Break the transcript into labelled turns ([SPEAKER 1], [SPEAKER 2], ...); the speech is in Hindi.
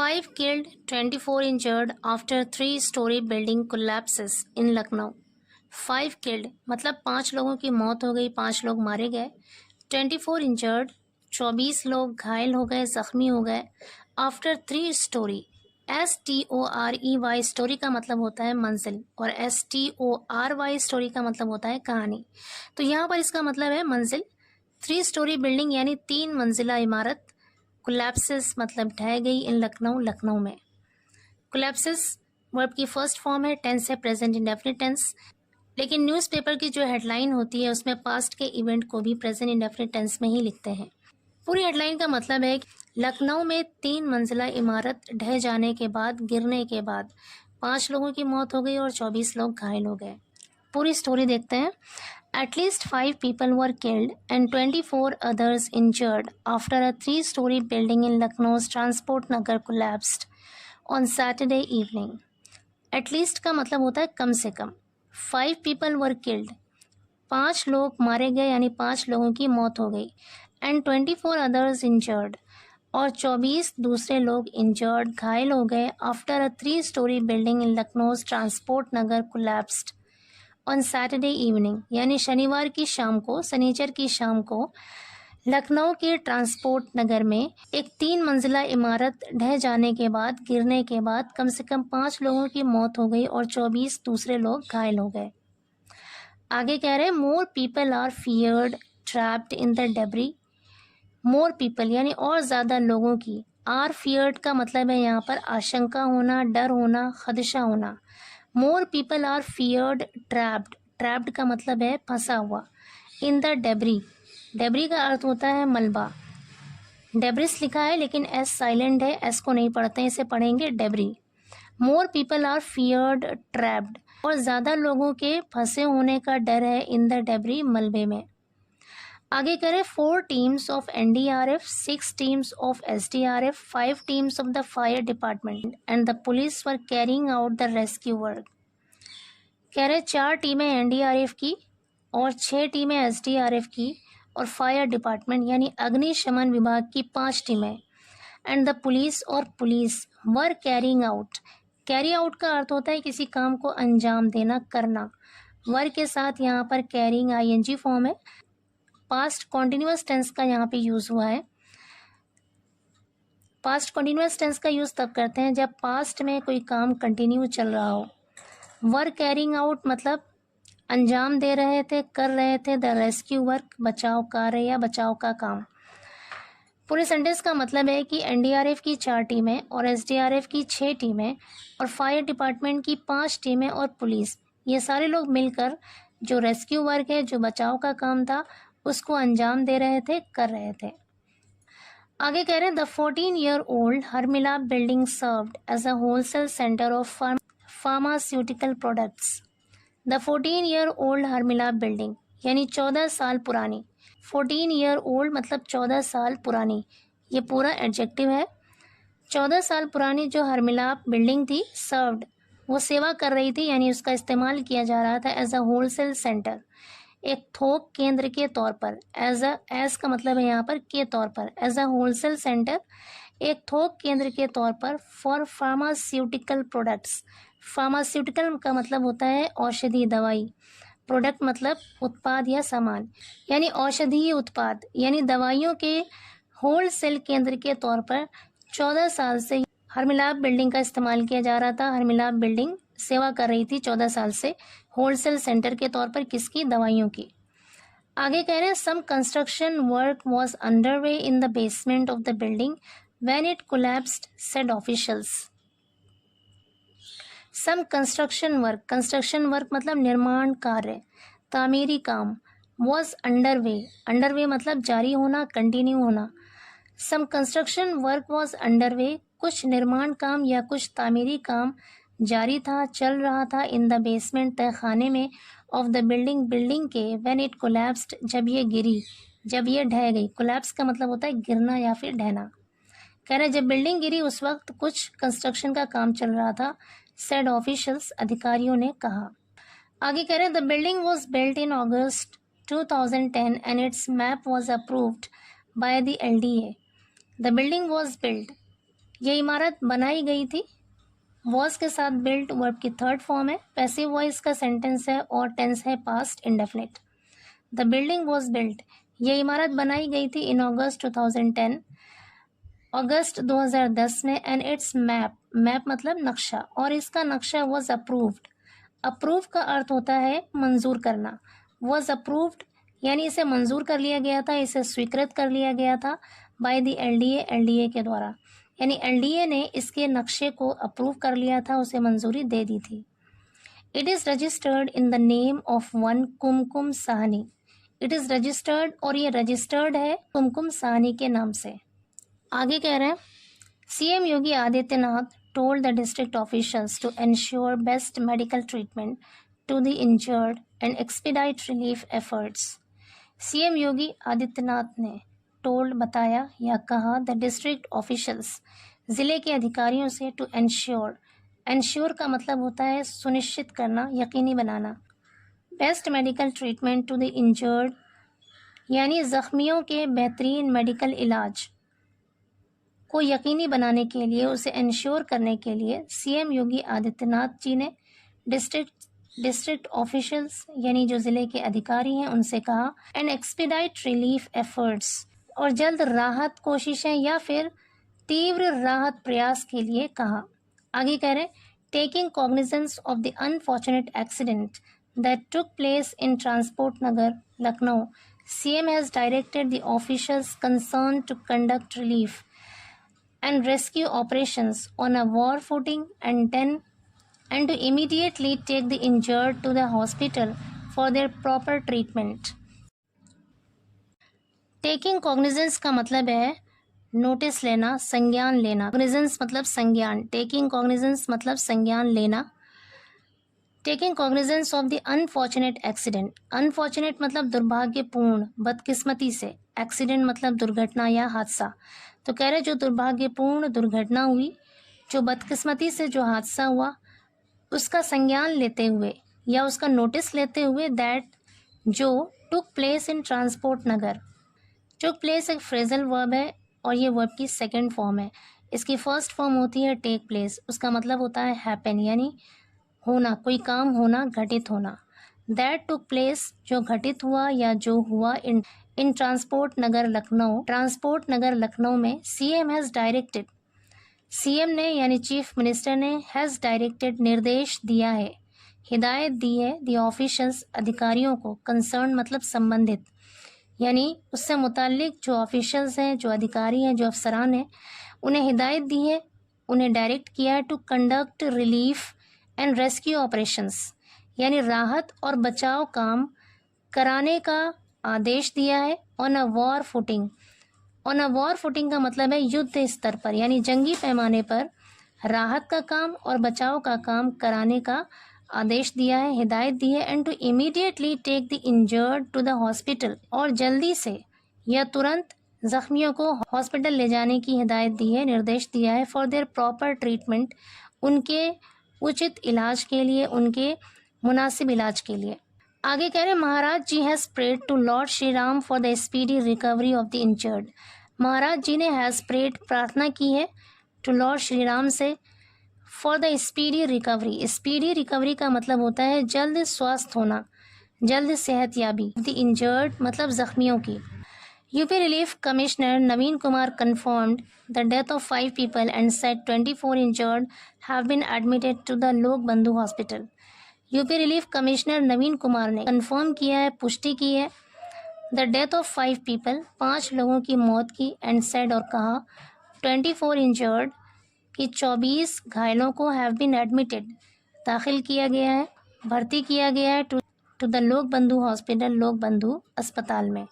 [SPEAKER 1] 5 killed, 24 injured after 3-story building collapses in Lucknow. 5 killed मतलब 5 लोगों की मौत हो गई, 5 लोग मारे गए. 24 इंजर्ड 24 लोग घायल हो गए, जख्मी हो गए. आफ्टर 3-story STOREY स्टोरी का मतलब होता है मंजिल और STORY स्टोरी का मतलब होता है कहानी. तो यहाँ पर इसका मतलब है मंजिल. 3-story बिल्डिंग यानी 3 मंजिला इमारत. कोलैप्सिस मतलब ढह गई इन लखनऊ, लखनऊ में. कोलैप्सिस वर्ब की फर्स्ट फॉर्म है, टेंस है प्रेजेंट इंडेफिनिट टेंस. लेकिन न्यूज़पेपर की जो हेडलाइन होती है उसमें पास्ट के इवेंट को भी प्रेजेंट इंडेफिनिट टेंस में ही लिखते हैं. पूरी हेडलाइन का मतलब है कि लखनऊ में 3 मंजिला इमारत ढह जाने के बाद, गिरने के बाद 5 लोगों की मौत हो गई और 24 लोग घायल हो गए. पूरी स्टोरी देखते हैं. At least 5 people were killed and 24 others injured after a 3-story building in Lucknow's Transport Nagar collapsed on Saturday evening. At least का मतलब होता है कम से कम. 5 people were killed. 5 लोग मारे गए यानी 5 लोगों की मौत हो गई. And 24 others injured. और 24 दूसरे लोग injured घायल हो गए after a 3-story building in Lucknow's Transport Nagar collapsed on Saturday evening यानी शनिवार की शाम को, शनिचर की शाम को लखनऊ के ट्रांसपोर्ट नगर में एक 3 मंजिला इमारत ढह जाने के बाद, गिरने के बाद कम से कम 5 लोगों की मौत हो गई और 24 दूसरे लोग घायल हो गए. आगे कह रहे हैं more people are feared trapped in the debris. More people यानी और ज़्यादा लोगों की. आर फियर्ड का मतलब है यहाँ पर आशंका होना, डर होना, खदशा होना. More people are feared trapped. Trapped का मतलब है फंसा हुआ. इन द डेब्री. डेब्री का अर्थ होता है मलबा. डेब्रिस लिखा है लेकिन एस साइलेंट है, एस को नहीं पढ़ते हैं, इसे पढ़ेंगे debris. More people are feared trapped. और ज़्यादा लोगों के फंसे होने का डर है इन द डेब्री, मलबे में. आगे करें 4 teams of NDRF, 6 teams of SDRF, 5 teams of the fire department and the police were carrying out the rescue work. कह रहे 4 टीमें NDRF की और 6 टीमें SDRF की और फायर डिपार्टमेंट यानी अग्निशमन विभाग की 5 टीमें एंड द पुलिस और police were carrying out. Carry out का अर्थ होता है किसी काम को अंजाम देना, करना. वर के साथ यहाँ पर कैरिंग ING फॉर्म है. पास्ट कॉन्टिन्यूअस टेंस का यहाँ पे यूज हुआ है. पास्ट कॉन्टिन्यूअस टेंस का यूज तब करते हैं जब पास्ट में कोई काम कंटिन्यू चल रहा हो. वर कैरिंग आउट मतलब अंजाम दे रहे थे, कर रहे थे द रेस्क्यू वर्क, बचाव कार्य या बचाव का काम. पूरे सेंटेंस का मतलब है कि NDRF की 4 टीमें और SDRF की 6 टीमें और फायर डिपार्टमेंट की 5 टीमें और पुलिस, ये सारे लोग मिलकर जो रेस्क्यू वर्क है, जो बचाव का काम था, उसको अंजाम दे रहे थे, कर रहे थे. आगे कह रहे हैं the 14-year-old Harmilap building served as a wholesale centre of pharmaceutical products. The 14-year-old Harmilap building यानी 14 साल पुरानी. 14-year-old मतलब 14 साल पुरानी, ये पूरा एडजेक्टिव है. 14 साल पुरानी जो हरमिला बिल्डिंग थी, सर्व्ड वो सेवा कर रही थी यानी उसका इस्तेमाल किया जा रहा था एज अ होलसेल सेंटर, एक थोक केंद्र के तौर पर. एज का मतलब है यहाँ पर के तौर पर. एज अ होलसेल सेंटर, एक थोक केंद्र के तौर पर. For pharmaceutical products. फार्मास्यूटिकल का मतलब होता है औषधि, दवाई. प्रोडक्ट मतलब उत्पाद या सामान, यानी औषधीय उत्पाद यानी दवाइयों के होलसेल केंद्र के तौर पर 14 साल से हरमिलाप बिल्डिंग का इस्तेमाल किया जा रहा था. हरमिलाप बिल्डिंग सेवा कर रही थी 14 साल से होलसेल सेंटर के तौर पर, किसकी? दवाइयों की. आगे कह रहे हैं some construction work was underway in the basement of the building when it collapsed, said officials. Some construction work मतलब निर्माण कार्य, तामीरी काम. वॉज अंडरवे, अंडरवे मतलब जारी होना, कंटिन्यू होना. सम कंस्ट्रक्शन वर्क वॉज अंडरवे, कुछ निर्माण काम या कुछ तामीरी काम जारी था, चल रहा था. इन द बेसमेंट, तहखाने में. ऑफ द बिल्डिंग, बिल्डिंग के. व्हेन इट कोलैप्स्ड, जब ये गिरी, जब ये ढह गई. कोलैप्स का मतलब होता है गिरना या फिर ढहना. कह रहे जब बिल्डिंग गिरी उस वक्त कुछ कंस्ट्रक्शन का काम चल रहा था, सेड ऑफिशियल्स, अधिकारियों ने कहा. आगे कह रहे the building was built in August 2010 and it's map was approved by the LDA. The building was built ये इमारत बनाई गई थी। वॉज के साथ बिल्ट वर्ब की थर्ड फॉर्म है, पैसिव वॉइस का सेंटेंस है और टेंस है past indefinite. The building was built, ये इमारत बनाई गई थी इन अगस्त 2010, अगस्त 2010 में। एंड इट्स मैप, मैप मतलब नक्शा, और इसका नक्शा वॉज अप्रूव्ड। अप्रूव का अर्थ होता है मंजूर करना। वॉज अप्रूव्ड यानी इसे मंजूर कर लिया गया था, इसे स्वीकृत कर लिया गया था बाय द एलडीए, एलडीए के द्वारा, यानी एलडीए ने इसके नक्शे को अप्रूव कर लिया था, उसे मंजूरी दे दी थी। It is registered in the name of one Kumkum Sahni. It is registered, और ये रजिस्टर्ड है कुमकुम साहनी के नाम से। आगे कह रहे हैं, CM Yogi Adityanath told the district officials to ensure best medical treatment to the injured and expedite relief efforts. CM Yogi Adityanath ने told बताया या कहा the district officials ज़िले के अधिकारियों से to ensure, ensure का मतलब होता है सुनिश्चित करना, यकीनी बनाना। best medical treatment to the injured यानी ज़ख्मियों के बेहतरीन मेडिकल इलाज को यकीनी बनाने के लिए, उसे इंश्योर करने के लिए सीएम योगी आदित्यनाथ जी ने डिस्ट्रिक्ट ऑफिशियल्स यानी जो ज़िले के अधिकारी हैं उनसे कहा, एंड एक्सपीडाइट रिलीफ एफर्ट्स, और जल्द राहत कोशिशें या फिर तीव्र राहत प्रयास के लिए कहा। आगे कह रहे, taking cognizance of the unfortunate accident that took place in Transport Nagar Lucknow, CM has directed the officials concern to conduct relief and rescue operations on a war footing and to immediately take the injured to the hospital for their proper treatment. Taking cognizance का मतलब है नोटिस लेना, संज्ञान लेना। cognizance मतलब संज्ञान, taking cognizance मतलब संज्ञान लेना। Taking cognizance of the unfortunate accident, unfortunate मतलब दुर्भाग्यपूर्ण, बदकिस्मती से, एक्सीडेंट मतलब दुर्घटना या हादसा। तो कह रहे जो दुर्भाग्यपूर्ण दुर्घटना हुई, जो बदकिस्मती से जो हादसा हुआ, उसका संज्ञान लेते हुए या उसका नोटिस लेते हुए, दैट जो टुक place in Transport Nagar. Took place एक फ्रेजल वर्ब है और ये वर्ब की सेकेंड फॉर्म है। इसकी फर्स्ट फॉर्म होती है टेक प्लेस, उसका मतलब होता है हैपन यानी होना, कोई काम होना, घटित होना। दैट टुक प्लेस जो घटित हुआ या जो हुआ in Transport Nagar Lucknow, Transport Nagar Lucknow में। सीएम हैज़ डायरेक्टेड, सीएम ने यानी चीफ मिनिस्टर ने, हैज़ डायरेक्टेड निर्देश दिया है, हिदायत दी है, दी ऑफिशियल्स अधिकारियों को, कंसर्न मतलब संबंधित, यानी उससे मुताल्लिक जो ऑफिशियल्स हैं, जो अधिकारी हैं, जो अफसरान हैं, उन्हें हिदायत दी है, उन्हें डायरेक्ट किया है to conduct relief and rescue operations यानी राहत और बचाव काम कराने का आदेश दिया है। On a war footing, on a war footing का मतलब है युद्ध स्तर पर यानी जंगी पैमाने पर राहत का काम और बचाव का काम कराने का आदेश दिया है, हिदायत दी है। And to immediately take the injured to the hospital, और जल्दी से या तुरंत जख्मियों को हॉस्पिटल ले जाने की हिदायत दी है, निर्देश दिया है। फॉर देयर प्रॉपर ट्रीटमेंट, उनके उचित इलाज के लिए, उनके मुनासिब इलाज के लिए। आगे कह रहे Maharaj ji has prayed to Lord Shri Ram for the speedy recovery of the injured. Maharaj ji ने हैज़ प्रेड प्रार्थना की है टू लॉर्ड श्री राम से for the speedy recovery. Speedy recovery का मतलब होता है जल्द स्वस्थ होना, जल्द सेहतयाबी। द इंजर्ड मतलब जख्मियों की। UP relief commissioner Naveen Kumar confirmed the death of 5 people and said 24 injured have been admitted to the लोक बंधु हॉस्पिटल। यूपी रिलीफ कमिश्नर नवीन कुमार ने कंफर्म किया है, पुष्टि की है, द डेथ ऑफ 5 people 5 लोगों की मौत की, एंड सेड और कहा 24 इंजर्ड कि 24 घायलों को हैव बीन एडमिटेड दाखिल किया गया है, भर्ती किया गया है टू द लोक बंधु हॉस्पिटल, लोक बंधु अस्पताल में।